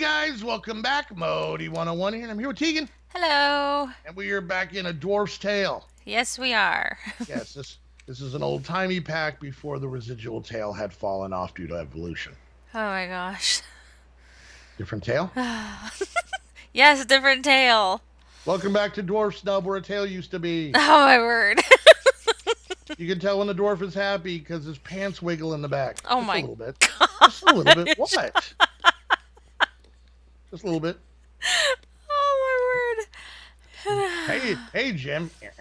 guys, welcome back. Modii 101 here. I'm here with Tegan, Hello. and we are back in A Dwarf's Tale. Yes, we are. Yes, this is an old timey pack before the residual tail had fallen off due to evolution. Oh my gosh. Different tail? Yes, different tail. Welcome back to Dwarf Snub, where a tail used to be. Oh my word. You can tell when the dwarf is happy because his pants wiggle in the back. Oh Just a my little bit. Just a little bit. gosh. What? Just a little bit. Oh Hey, Jim. my word.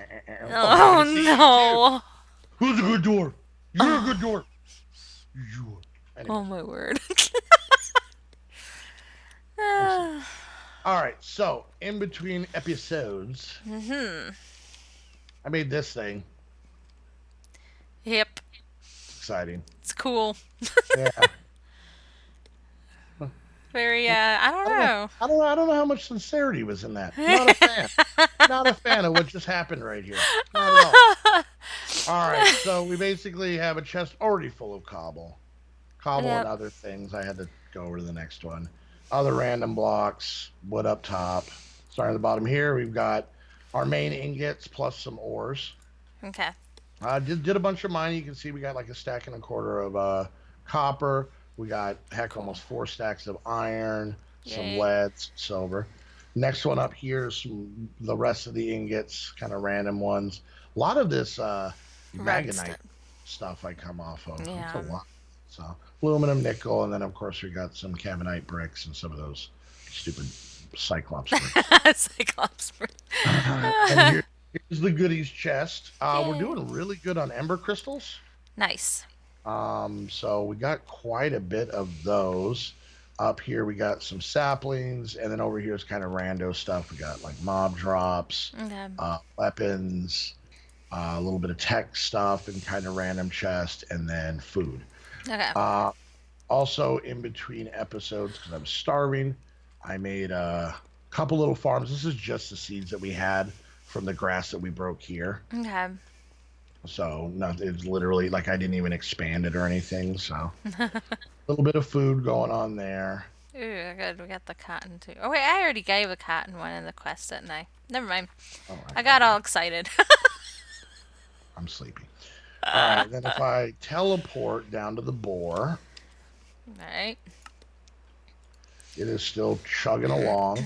Oh, happy to Oh see you too. no. Who's a good dwarf? You're a good Oh, dwarf. You are. oh Anyways, my word. I'm sleepy. All right, so in between episodes, Mm-hmm. I made this thing. Yep. It's exciting. It's cool. Yeah. Very, I I don't don't know. know. I don't know how much sincerity was in that. Not a fan. Not a fan of what just happened right here. Not at all. All right, so we basically have a chest already full of cobble and Yep. other things. I had to go over to the next one. Other random blocks, wood up top. Starting at the bottom here, we've got our main ingots plus some ores. Okay. Did a bunch of mining. You can see we got like a stack and a quarter of copper. We got heck Cool. almost 4 stacks of iron, some Yay. lead, some silver. Next one up here is the rest of the ingots, kind of random ones. A lot of this magonite Redstone. stuff I come off of. It's a Yeah. lot. So aluminum, nickel, and then of course we got some carbonite bricks and some of those stupid cyclops bricks. Cyclops. And here's the goodies chest. We're Yay. doing really good on ember crystals. Nice. So we got quite a bit of those. Up here we got some saplings, and then over here is kind of rando stuff. We got like mob drops, Okay. weapons, a little bit of tech stuff, and kind of random chest, and then food. Okay. Uh, Also, in between episodes, because I'm starving, I made a couple little farms. This is just the seeds that we had from the grass that we broke here. Okay. So not it's literally like I didn't even expand it or anything. So a little bit of food going on there. Ooh, good. We got the cotton too. Oh wait, I already gave a cotton one in the quest, didn't I? Never mind. Oh, I I thought got you all did. excited. I'm sleepy. All right, then if I teleport down to the boar, Alright. it is still chugging along.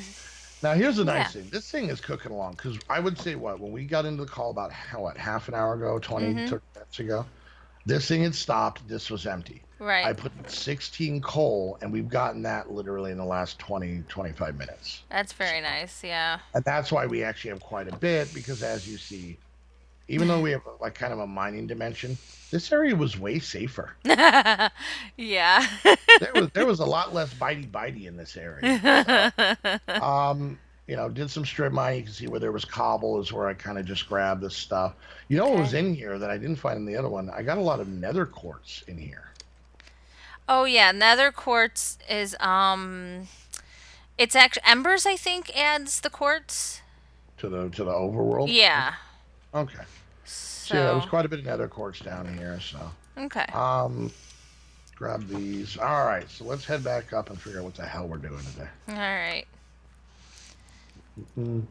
Now here's the Yeah. nice thing. This thing is cooking along because I would say what when we got into the call about half an hour ago, 20, Mm-hmm. 30 minutes ago, this thing had stopped. This was empty. I Right. put 16 coal, and we've gotten that literally in the last 20, 25 minutes. That's So, very nice, yeah. and that's why we actually have quite a bit because, as you see, even though we have like kind of a mining dimension, this area was way safer. Yeah. There was a lot less bitey in this area. So, um, did some strip mining. You can see where there was cobble is where I kind of just grabbed this stuff. You know what was Okay. in here that I didn't find in the other one? I got a lot of nether quartz in here Oh yeah, nether quartz is it's actually embers I think adds the quartz. to the overworld. Yeah. Okay. So yeah, there was So, quite a bit of nether quartz down here. So okay. um, grab these. All right, so let's head back up and figure out what the hell we're doing today. Alright. Mm.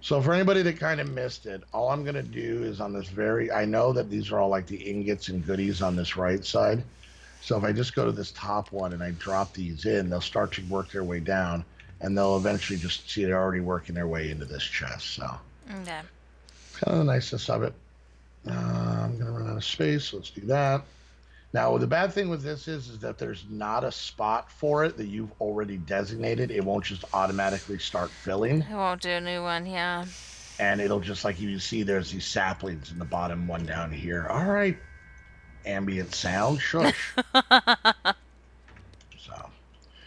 So for anybody that kind of missed it, all I'm gonna do is on this very. I know that these are all like the ingots and goodies on this right side. So if I just go to this top one and I drop these in, they'll start to work their way down, and they'll eventually just see they're already working their way into this chest. So Okay. kind of the niceness of it. I'm gonna run out of space, so let's do that. Now, the bad thing with this is that there's not a spot for it that you've already designated. It won't just automatically start filling, I won't do a new one, yeah. and it'll just like you see there's these saplings in the bottom one down here. All right, ambient sound, shush. So,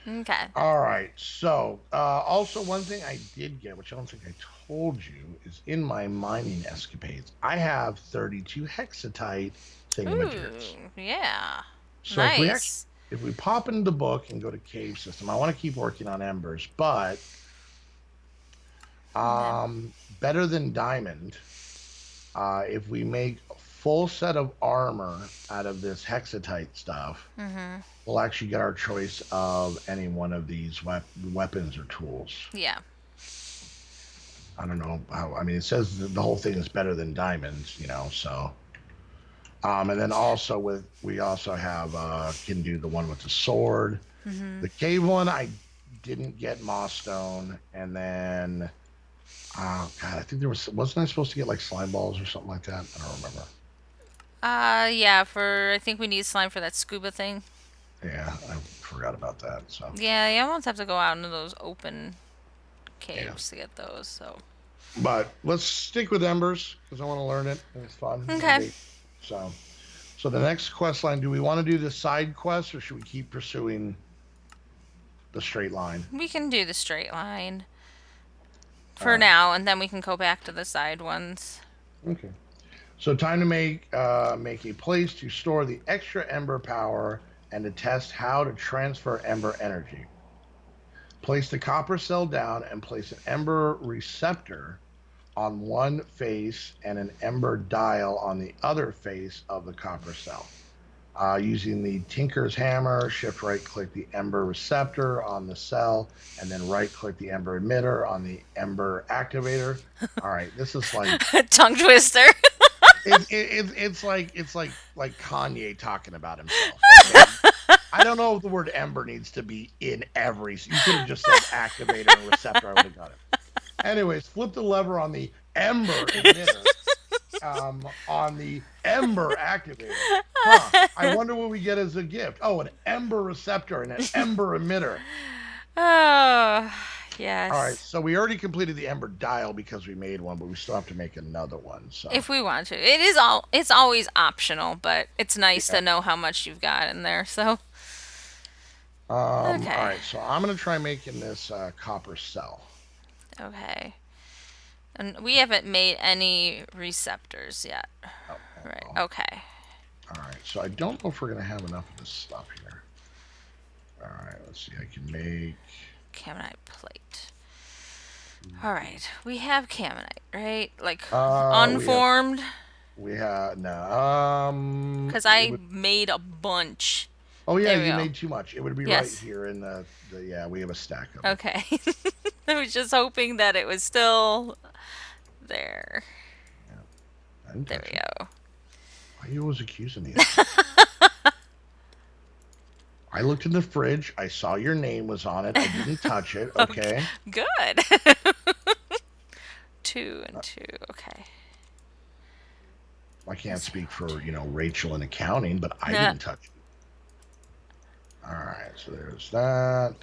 Okay. all right. So, also one thing I did get, which I don't think I told you, is in my mining escapades, I have 32 hexatite thingamajigs. Ooh, yeah. So Nice. if we pop into the book and go to cave system, I want to keep working on embers, but Okay. better than diamond, if we make a full set of armor out of this hexatite stuff, Mhm. we'll actually get our choice of any one of these weapons or tools. Yeah. I don't know how. I mean, it says the whole thing is better than diamonds, So, and then also we also have can do the one with the sword, Mm-hmm. the cave one. I didn't get moss stone, and then oh god, I think there wasn't I supposed to get like slime balls or something like that? I don't remember. Yeah, I think we need slime for that scuba thing. Yeah, I forgot about that. So Yeah, you almost have to go out into those open yeah, caves to get those, so. but let's stick with embers because I want to learn it and it's fun and Okay. big. So the next quest line, do we want to do the side quest or should we keep pursuing the straight line? We can do the straight line All for right. now, and then we can go back to the side ones. Okay. So time to make a place to store the extra ember power and to test how to transfer ember energy. Place the copper cell down and place an ember receptor on one face and an ember dial on the other face of the copper cell. Using the Tinker's Hammer, shift right click the Ember receptor on the cell, and then right click the Ember emitter on the Ember activator. All right, this is like Tongue twister. it's like Kanye talking about himself. Okay, I don't know if the word Ember needs to be in every. You could have just said activator and receptor. I would have got it. Anyways, flip the lever on the Ember emitter on the Ember activator. Huh. I wonder what we get as a gift. Oh, an Ember receptor and an Ember emitter. Oh, All right, yes. so we already completed the Ember dial because we made one, but we still have to make another one. So If we want to. It's always optional, but it's nice yeah. to know how much you've got in there. So, All okay. right, so I'm gonna try making this copper cell. Okay. And we haven't made any receptors yet. Oh, oh, Right. oh. Okay. All right, so I don't know if we're gonna have enough of this stuff here. All right, let's see. I can make. Camonite plate. All right. We have camonite, right? Like We have unformed no. cuz It I would. made a bunch. Oh yeah, There we you go. made too much. It would be right Yes. here in the yeah. We have a stack of it. Okay. I was just hoping that it was still there. Yeah, I didn't There touch we it. go. Why are you always accusing me of that? I looked in the fridge. I saw your name was on it. I didn't touch it. Okay. Okay. Good. Two Uh, and two. Okay. I can't speak for Rachel in accounting, but I Nah. didn't touch it. All right. So there's that,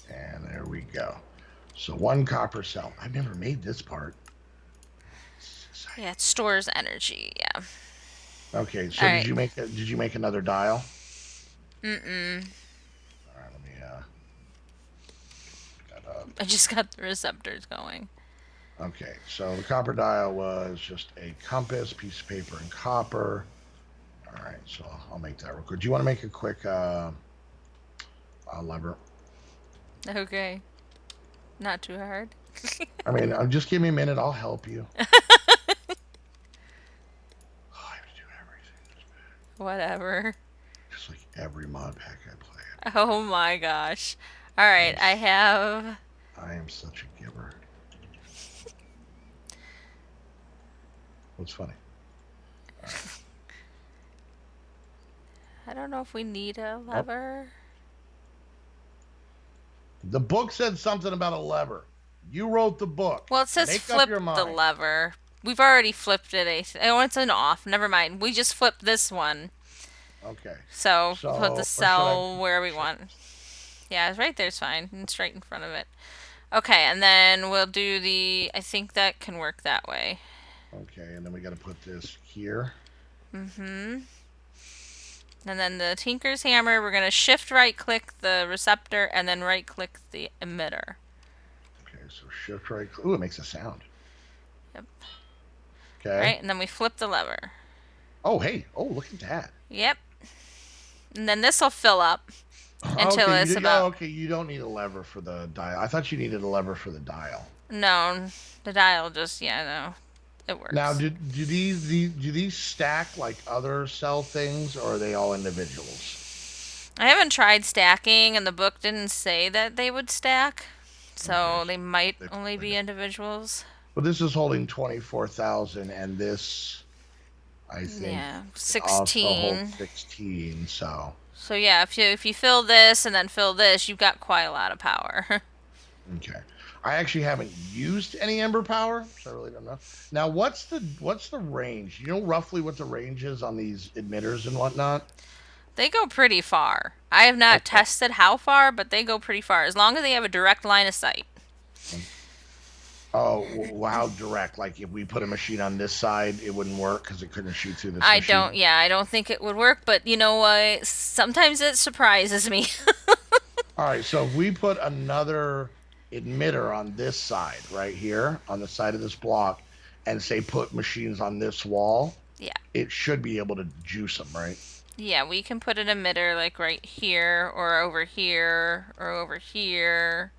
and there we go. So one copper cell. I've never made this part. This is Yeah, exciting. it stores energy. Yeah. Okay. All So did right. you make another dial? Mm-mm. All right. Let me look that up. I just got the receptors going. Okay, so the copper dial was just a compass, piece of paper, and copper. All right, so I'll make that real quick. Do you want to make a quick lever? Okay. Not too hard. I mean, just give me a minute. I'll help you. Oh, I have to do everything, Whatever. just like every mod pack I play. Oh my gosh. All I right, am, I have. I am such a giver. What's funny? All right. I don't know if we need a Oh, lever. the book said something about a lever. You wrote the book. Well, it says Make up flip your the mind. lever. We've already flipped it. Oh, it's an off. Never mind. We just flipped this one. Okay. So put the So, or should I? cell where we Should, want. Yeah, it's right there's fine. It's right in front of it. Okay, and then we'll do the. I think that can work that way. okay, and then we got to put this here. Mm-hmm. And then the Tinker's Hammer, we're going to shift right click the receptor and then right click the emitter. Okay, so shift right. Ooh, it makes a sound. Yep. Okay. Right, and then we flip the lever. Oh, hey. Oh, look at that. Yep. And then this will fill up until Okay, it's yeah, about. okay. You don't need a lever for the dial. I thought you needed a lever for the dial. No, the dial just, yeah, no. It Now, works. do these stack like other cell things, or are they all individuals? I haven't tried stacking, and the book didn't say that they would stack, Okay, so so they might they only probably be don't. individuals. But this is holding 24,000, and this, I think, Yeah, also holds 16. 16. So, So yeah, if you fill this and then fill this, you've got quite a lot of power. okay. I actually haven't used any Ember Power, so I really don't know. Now, what's the range? You know roughly what the range is on these emitters and whatnot? They go pretty far. I have not Okay. tested how far, but they go pretty far as long as they have a direct line of sight. Oh, how direct? Like if we put a machine on this side, it wouldn't work because it couldn't shoot through this machine. Yeah, I don't think it would work, but you know what? Sometimes it surprises me. All right, so if we put another emitter on this side, right here, on the side of this block, and say put machines on this wall, Yeah. it should be able to juice them, right? Yeah, we can put an emitter like right here or over here or over here.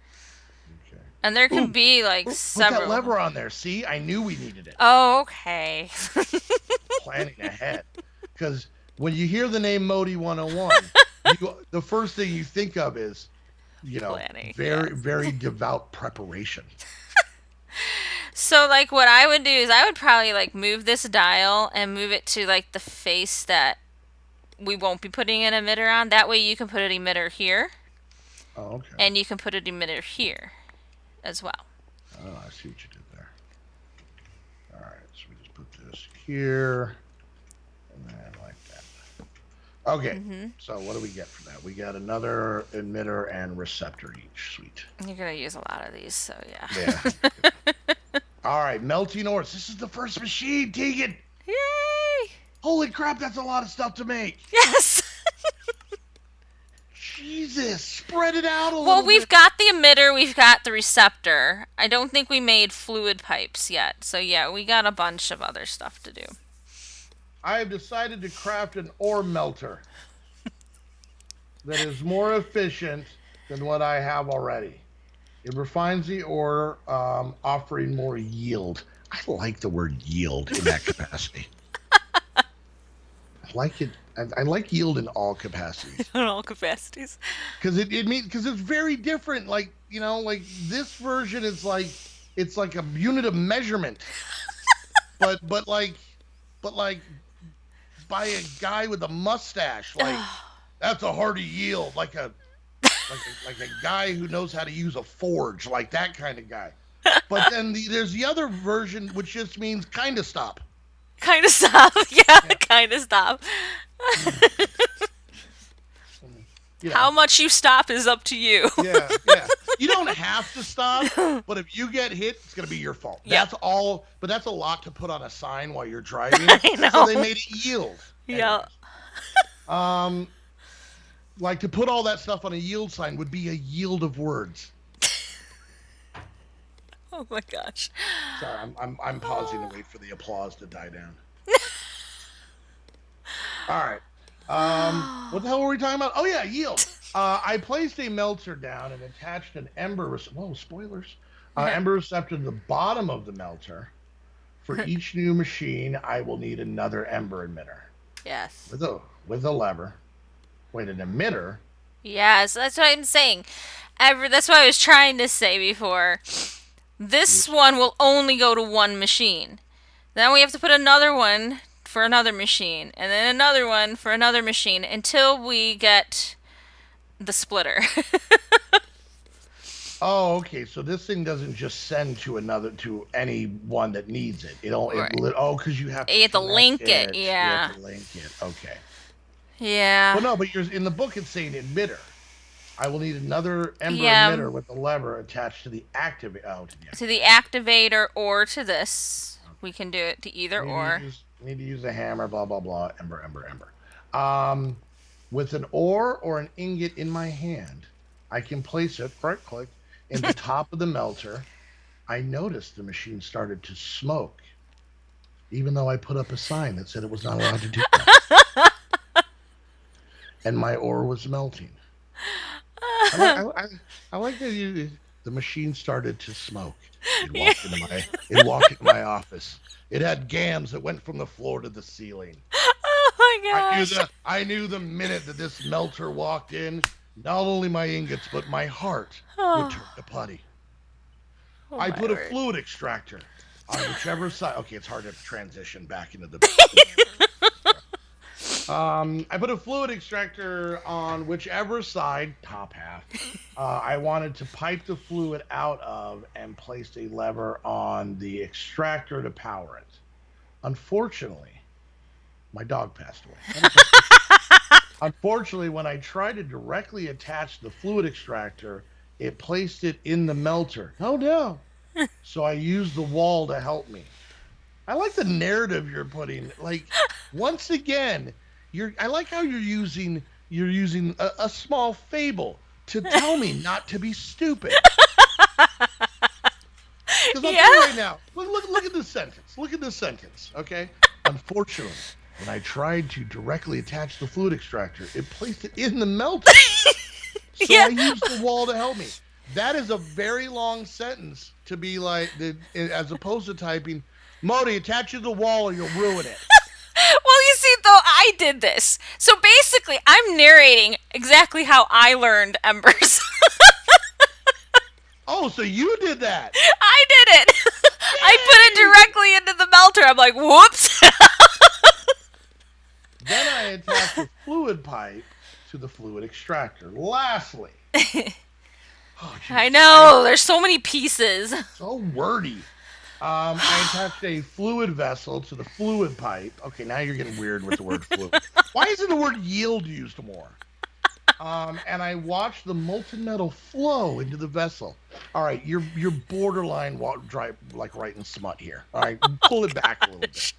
Okay. And there can Ooh, be like put that several. lever on there. See, I knew we needed it. Oh, okay. Planning ahead, because when you hear the name Modi 101, the first thing you think of is, Planning, very, yes. very devout preparation. So like what I would do is I would probably like move this dial and move it to like the face that we won't be putting an emitter on. That way you can put an emitter here Oh, okay. and you can put an emitter here as well. Oh, I see what you did there. All right, so we just put this here, and then like that. Okay, so what do we get for that? We got another emitter and receptor each. Sweet. You're gonna use a lot of these, so Yeah. yeah. All right, melting ores. This is the first machine, Tegan. Yay! Holy crap, that's a lot of stuff to make. Yes. Jesus, spread it out a Well, little we've bit. got the emitter, we've got the receptor. I don't think we made fluid pipes yet. So yeah, we got a bunch of other stuff to do. I have decided to craft an ore melter that is more efficient than what I have already. It refines the ore, offering more yield. I like the word yield in that capacity. I like it. I like yield in all capacities On all capacities. because it means because it's very different. Like like this version is like it's like a unit of measurement, but like by a guy with a mustache. Like that's a hearty yield. Like a guy who knows how to use a forge, like that kind of guy. But then there's the other version, which just means kind of stop. Kind of stop. Yeah, Yeah. kind of stop. You How know, much you stop is up to you. yeah, yeah. You don't have to stop, but if you get hit, it's gonna be your fault. Yep. That's all. But that's a lot to put on a sign while you're driving. I know. So they made it yield. Yeah. Anyways. Like to put all that stuff on a yield sign would be a yield of words. Oh my gosh. Sorry, I'm pausing to wait for the applause to die down. All right. What the hell were we talking about? Oh yeah, yield. I placed a melter down and attached an ember. Whoa, spoilers. Ember receptor to the bottom of the melter. For each new machine, I will need another ember emitter Yes. with a lever. Wait, an emitter? Yes, that's what I'm saying. That's what I was trying to say before. This one will only go to one machine. Then we have to put another one for another machine, and then another one for another machine until we get the splitter. Oh, okay. So this thing doesn't just send to any one that needs it. Right. Because you have to You have to connect link it, You yeah. have to link it. Okay. Yeah. Well, no, but you're in the book. It's saying emitter. I will need another ember Yeah. emitter with a lever attached to the activate. Oh, To the activator or to this. We can do it to either or. Need to use a hammer. Blah blah blah. Ember, ember, ember. With an ore or an ingot in my hand, I can place it. Right click in the top of the melter. I noticed the machine started to smoke, even though I put up a sign that said it was not allowed to do that. And my ore was melting. I like that the machine started to smoke. It walked into my office. It had gams that went from the floor to the ceiling. Oh my gosh. I knew the minute that this melter walked in, not only my ingots but my heart would turn Oh, to putty. oh I my put a word. fluid extractor on whichever side. Okay, it's hard to transition back into the. I put a fluid extractor on whichever side, top half, I wanted to pipe the fluid out of, and placed a lever on the extractor to power it. Unfortunately, my dog passed away. Unfortunately, when I tried to directly attach the fluid extractor, it placed it in the melter. Oh no. So I used the wall to help me. I like the narrative you're putting. Like, once again, I like how you're using a small fable to tell me not to be stupid. Because I'll Yeah. tell you right now, look at this sentence. Look at this sentence, okay? Unfortunately, when I tried to directly attach the fluid extractor, it placed it in the melter. So Yeah. I used the wall to help me. That is a very long sentence to be like, as opposed to typing, Modii, attach it to the wall or you'll ruin it. Well, you see, though, I did this. So basically, I'm narrating exactly how I learned Embers. Oh, so you did that. I did it. I put it Yay! directly into the melter. I'm like, whoops. Then I attached the fluid pipe to the fluid extractor. Lastly, oh, I geez, know. There's so many pieces. so wordy. I attached a fluid vessel to the fluid pipe. Okay, now you're getting weird with the word fluid. Why isn't the word yield used more? And I watched the molten metal flow into the vessel. All right, you're borderline dry, like writing smut here. All right, pull it back a little bit.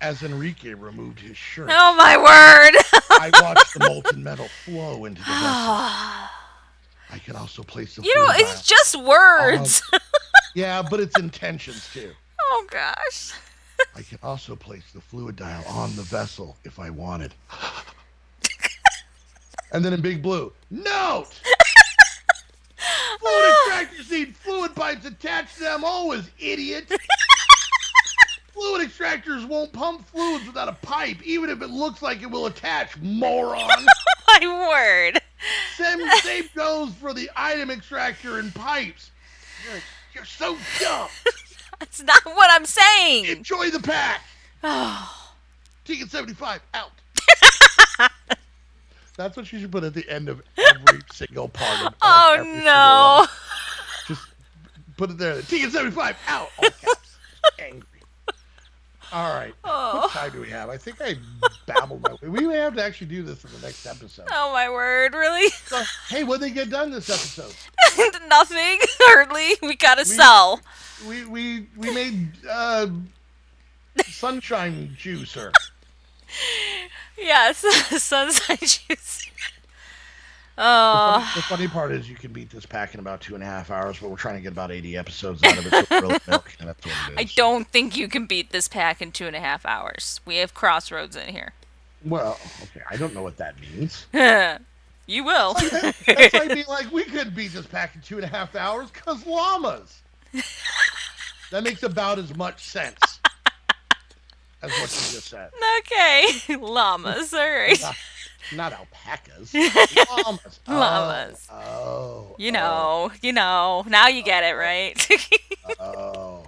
As Enrique removed his shirt, Oh my word. I watched the molten metal flow into the vessel. I can also place the You know, fluid it's vial just words. Yeah, but it's intentions too. Oh gosh. I can also place the fluid dial on the vessel if I wanted. And then in big blue, note! Fluid extractors need fluid pipes attached to them always, idiot! Fluid extractors won't pump fluids without a pipe, even if it looks like it will attach, moron! My word. Same goes for the item extractor and pipes. You're so dumb! That's not what I'm saying. Enjoy the pack! Oh. Ticket 75 out. That's what you should put at the end of every single part of Oh every single no. one. Just put it there. Ticket 75 out. All caps. Angry. All right. Oh. What time do we have? I think I babbled my way. We may have to actually do this in the next episode. Oh my word, really? So, hey, what did they get done this episode? Nothing. Hardly. We gotta sell. We made sunshine juicer. Yes, sunshine juice. Oh. The funny part is you can beat this pack in about 2.5 hours, but we're trying to get about 80 episodes out of it, so it's really milk, and that's what it is. I don't think you can beat this pack in 2.5 hours. We have crossroads in here. Well, okay, I don't know what that means. You will. That's like being like, we could beat this pack in 2.5 hours, because llamas. That makes about as much sense as what you just said. Okay. Llamas, alright. Not alpacas. Llamas. Llamas. You know. Now you get it, right? Oh,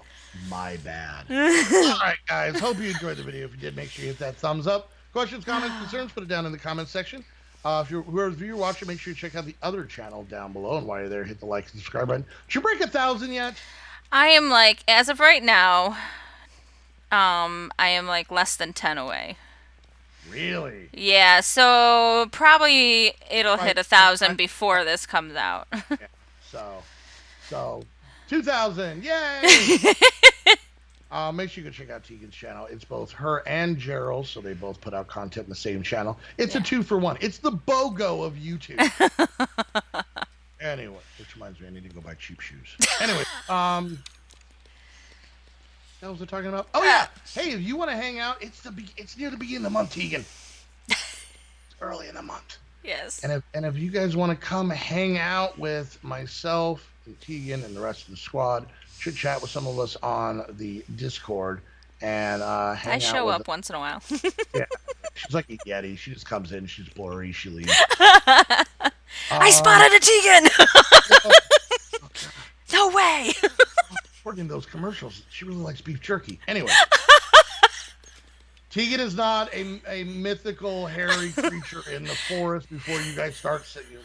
my bad. All right, guys. Hope you enjoyed the video. If you did, make sure you hit that thumbs up. Questions, comments, concerns, put it down in the comments section. If you're watching, make sure you check out the other channel down below. And while you're there, hit the like and subscribe button. Did you break 1,000 yet? I am like, as of right now, I am like less than 10 away. Really? Yeah, so probably it'll hit 1,000 right. before this comes out. Yeah. So 2,000. Yay! Make sure you go check out Tegan's channel. It's both her and Gerald, so they both put out content in the same channel. It's a 2-for-1. It's the BOGO of YouTube. Anyway, which reminds me, I need to go buy cheap shoes. Anyway, what was I talking about? Oh yeah. Hey, if you want to hang out, it's near the beginning of the month, Tegan. It's early in the month. Yes. And if you guys want to come hang out with myself and Tegan and the rest of the squad, chit chat with some of us on the Discord, and I hang out show with up once in a while. Yeah, she's like a Yeti. She just comes in, she's blurry, she leaves. I spotted a Tegan! Well, oh God, No way! working those commercials. She really likes beef jerky. Anyway, Tegan is not a mythical hairy creature in the forest before you guys start singing.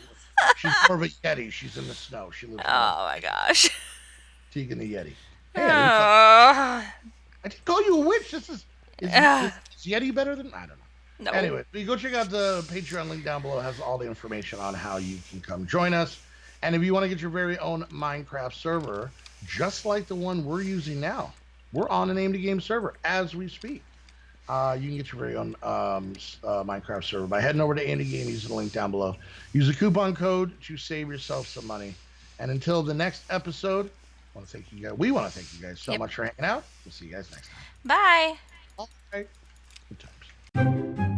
She's more of a Yeti. She's in the snow. She lives in the Oh my gosh. Tegan the Yeti. Hey, I didn't call Oh. I didn't call you a witch. This is Yeti better than I don't know. No. Anyway, you go check out the Patreon link down below. It has all the information on how you can come join us. And if you want to get your very own Minecraft server, just like the one we're using now, we're on an aim to game server as we speak. You can get your very own Minecraft server by heading over to Andy Game using the link down below. Use the coupon code to save yourself some money. And until the next episode, we want to thank you guys so much for hanging out. We'll see you guys next time. Bye. All right. Good times.